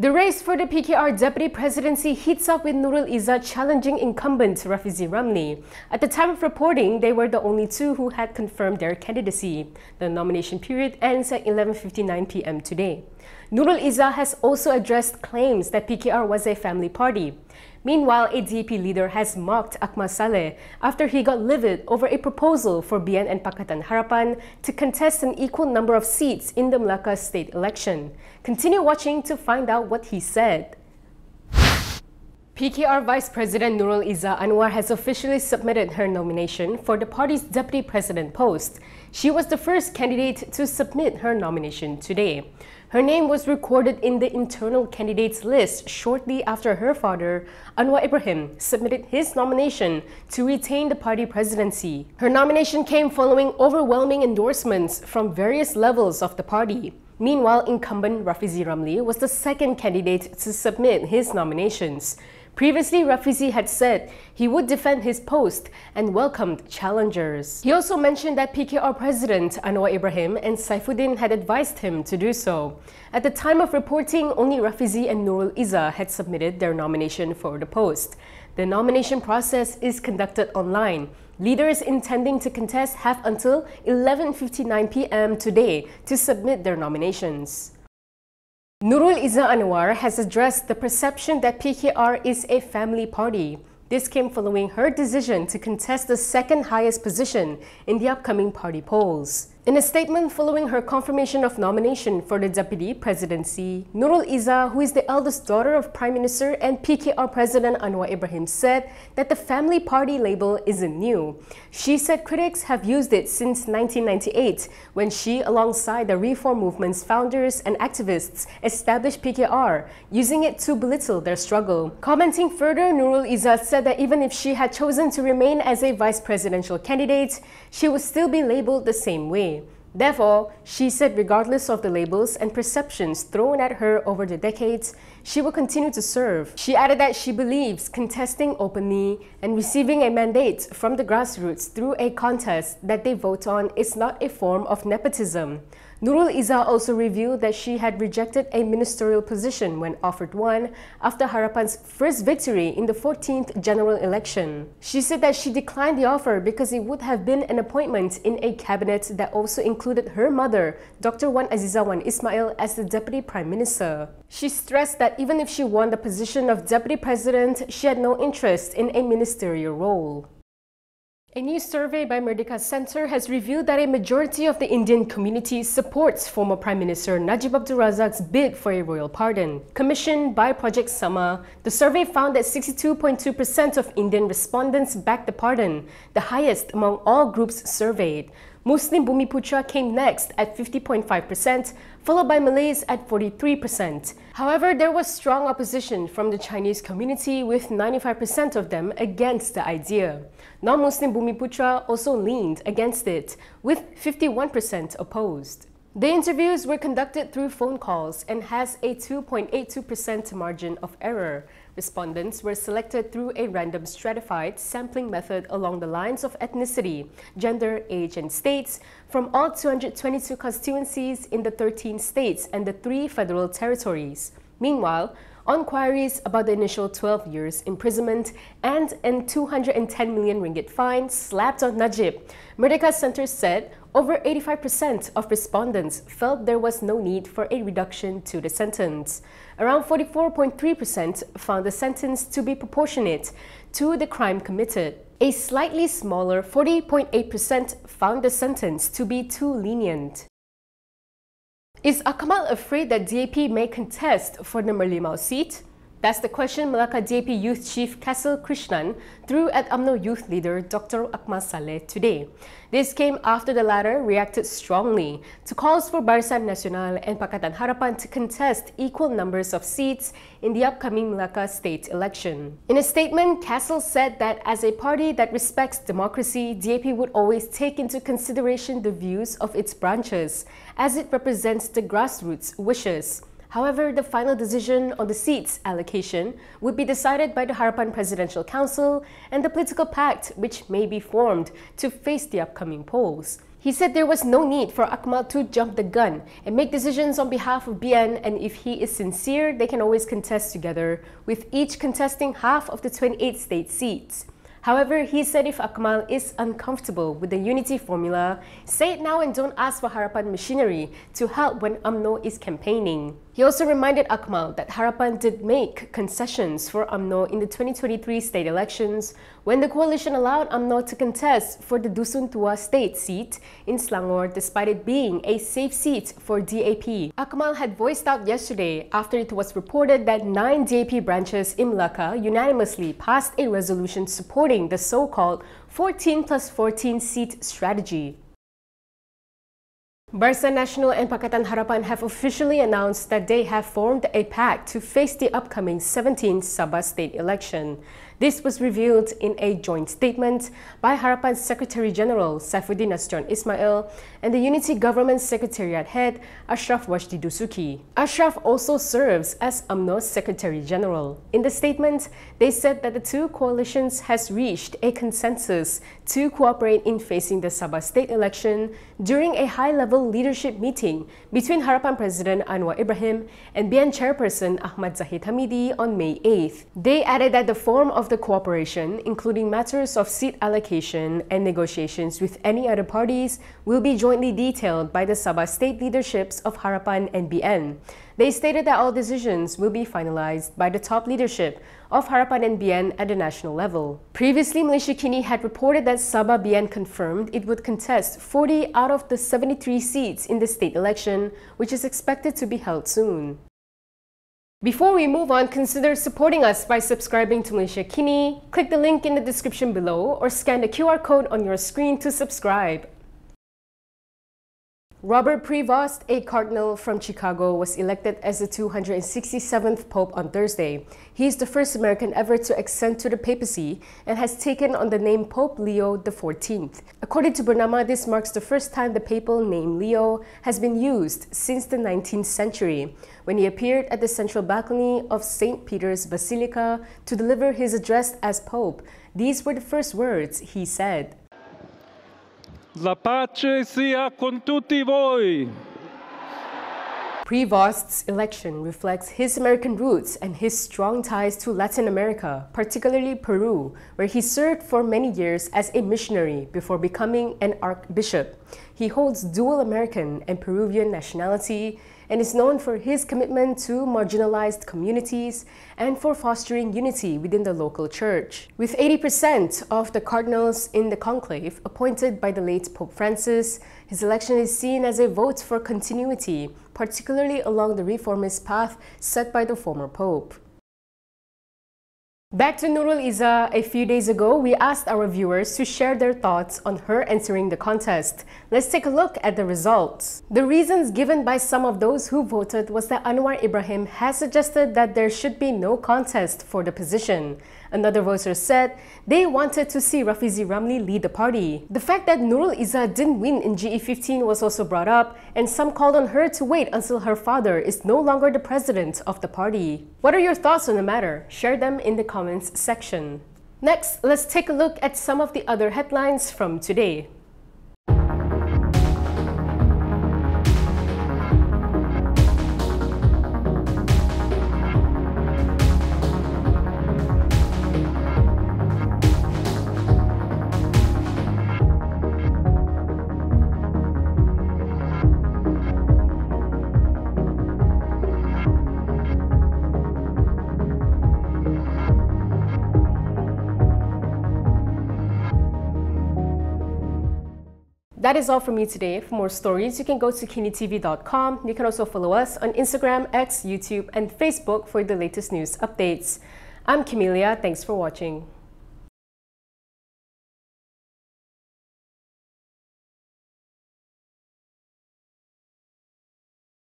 The race for the PKR deputy presidency heats up with Nurul Izzah challenging incumbent Rafizi Ramli. At the time of reporting, they were the only two who had confirmed their candidacy. The nomination period ends at 11:59 p.m. today. Nurul Izzah has also addressed claims that PKR was a family party. Meanwhile, a DAP leader has mocked Akmal Saleh after he got livid over a proposal for BN and Pakatan Harapan to contest an equal number of seats in the Melaka state election. Continue watching to find out what he said. PKR Vice President Nurul Izzah Anwar has officially submitted her nomination for the party's deputy president post. She was the first candidate to submit her nomination today. Her name was recorded in the internal candidates list shortly after her father, Anwar Ibrahim, submitted his nomination to retain the party presidency. Her nomination came following overwhelming endorsements from various levels of the party. Meanwhile, incumbent Rafizi Ramli was the second candidate to submit his nominations. Previously, Rafizi had said he would defend his post and welcomed challengers. He also mentioned that PKR President Anwar Ibrahim and Saifuddin had advised him to do so. At the time of reporting, only Rafizi and Nurul Izzah had submitted their nomination for the post. The nomination process is conducted online. Leaders intending to contest have until 11:59 p.m. today to submit their nominations. Nurul Izzah Anwar has addressed the perception that PKR is a family party. This came following her decision to contest the second highest position in the upcoming party polls. In a statement following her confirmation of nomination for the deputy presidency, Nurul Izzah, who is the eldest daughter of Prime Minister and PKR President Anwar Ibrahim, said that the family party label isn't new. She said critics have used it since 1998, when she, alongside the reform movement's founders and activists, established PKR, using it to belittle their struggle. Commenting further, Nurul Izzah said that even if she had chosen to remain as a vice presidential candidate, she would still be labeled the same way. Therefore, she said regardless of the labels and perceptions thrown at her over the decades, she will continue to serve. She added that she believes contesting openly and receiving a mandate from the grassroots through a contest that they vote on is not a form of nepotism. Nurul Izzah also revealed that she had rejected a ministerial position when offered one after Harapan's first victory in the 14th general election. She said that she declined the offer because it would have been an appointment in a cabinet that also included her mother, Dr. Wan Azizah Wan Ismail, as the deputy prime minister. She stressed that even if she won the position of deputy president, she had no interest in a ministerial role. A new survey by Merdeka Center has revealed that a majority of the Indian community supports former Prime Minister Najib Abdul Razak's bid for a royal pardon. Commissioned by Project Sama, the survey found that 62.2% of Indian respondents backed the pardon, the highest among all groups surveyed. Muslim Bumiputra came next at 50.5%, followed by Malays at 43%. However, there was strong opposition from the Chinese community, with 95% of them against the idea. Non-Muslim Bumiputra also leaned against it, with 51% opposed. The interviews were conducted through phone calls and has a 2.82% margin of error. Respondents were selected through a random stratified sampling method along the lines of ethnicity, gender, age, and states from all 222 constituencies in the 13 states and the 3 federal territories. Meanwhile, on queries about the initial 12 years imprisonment and a 210 million ringgit fine slapped on Najib, Merdeka Center said over 85% of respondents felt there was no need for a reduction to the sentence. Around 44.3% found the sentence to be proportionate to the crime committed. A slightly smaller 40.8% found the sentence to be too lenient. Is Akmal afraid that DAP may contest for the Merlimau seat? That's the question Melaka DAP Youth Chief Kassel Krishnan threw at UMNO Youth Leader Dr. Akmal Saleh today. This came after the latter reacted strongly to calls for Barisan Nasional and Pakatan Harapan to contest equal numbers of seats in the upcoming Melaka state election. In a statement, Kassel said that as a party that respects democracy, DAP would always take into consideration the views of its branches, as it represents the grassroots wishes. However, the final decision on the seats allocation would be decided by the Harapan Presidential Council and the political pact which may be formed to face the upcoming polls. He said there was no need for Akmal to jump the gun and make decisions on behalf of BN, and if he is sincere, they can always contest together, with each contesting half of the 28 state seats. However, he said if Akmal is uncomfortable with the unity formula, say it now and don't ask for Harapan machinery to help when UMNO is campaigning. He also reminded Akmal that Harapan did make concessions for UMNO in the 2023 state elections when the coalition allowed UMNO to contest for the Dusun Tua state seat in Selangor despite it being a safe seat for DAP. Akmal had voiced out yesterday after it was reported that 9 DAP branches in Melaka unanimously passed a resolution supporting the so-called 14+14 seat strategy. Barisan Nasional and Pakatan Harapan have officially announced that they have formed a pact to face the upcoming 17th Sabah state election. This was revealed in a joint statement by Harapan's Secretary General Saifuddin Nasution Ismail and the Unity Government Secretariat Head Ashraf Wajdi Dusuki. Ashraf also serves as UMNO's Secretary General. In the statement, they said that the two coalitions has reached a consensus to cooperate in facing the Sabah state election during a high-level leadership meeting between Harapan President Anwar Ibrahim and BN Chairperson Ahmad Zahid Hamidi on May 8th. They added that the form of the cooperation, including matters of seat allocation and negotiations with any other parties, will be jointly detailed by the Sabah state leaderships of Harapan and BN. They stated that all decisions will be finalized by the top leadership of Harapan and BN at the national level. Previously, Malaysia Kini had reported that Sabah BN confirmed it would contest 40 out of the 73 seats in the state election, which is expected to be held soon. Before we move on, consider supporting us by subscribing to Malaysia Kini. Click the link in the description below or scan the QR code on your screen to subscribe. Robert Prevost, a cardinal from Chicago, was elected as the 267th Pope on Thursday. He is the first American ever to ascend to the papacy and has taken on the name Pope Leo XIV. According to Bernama, this marks the first time the papal name Leo has been used since the 19th century, when he appeared at the central balcony of St. Peter's Basilica to deliver his address as Pope. These were the first words he said. La pace sia con tutti voi. Prevost's election reflects his American roots and his strong ties to Latin America, particularly Peru, where he served for many years as a missionary before becoming an archbishop. He holds dual American and Peruvian nationality and is known for his commitment to marginalized communities and for fostering unity within the local church. With 80% of the cardinals in the conclave appointed by the late Pope Francis, his election is seen as a vote for continuity, particularly along the reformist path set by the former Pope. Back to Nurul Izzah, a few days ago, we asked our viewers to share their thoughts on her entering the contest. Let's take a look at the results. The reasons given by some of those who voted was that Anwar Ibrahim has suggested that there should be no contest for the position. Another voter said they wanted to see Rafizi Ramli lead the party. The fact that Nurul Izzah didn't win in GE15 was also brought up, and some called on her to wait until her father is no longer the president of the party. What are your thoughts on the matter? Share them in the comments section. Next, let's take a look at some of the other headlines from today. That is all from me today. For more stories, you can go to kinitv.com. You can also follow us on Instagram, X, YouTube, and Facebook for the latest news updates. I'm Camelia. Thanks for watching.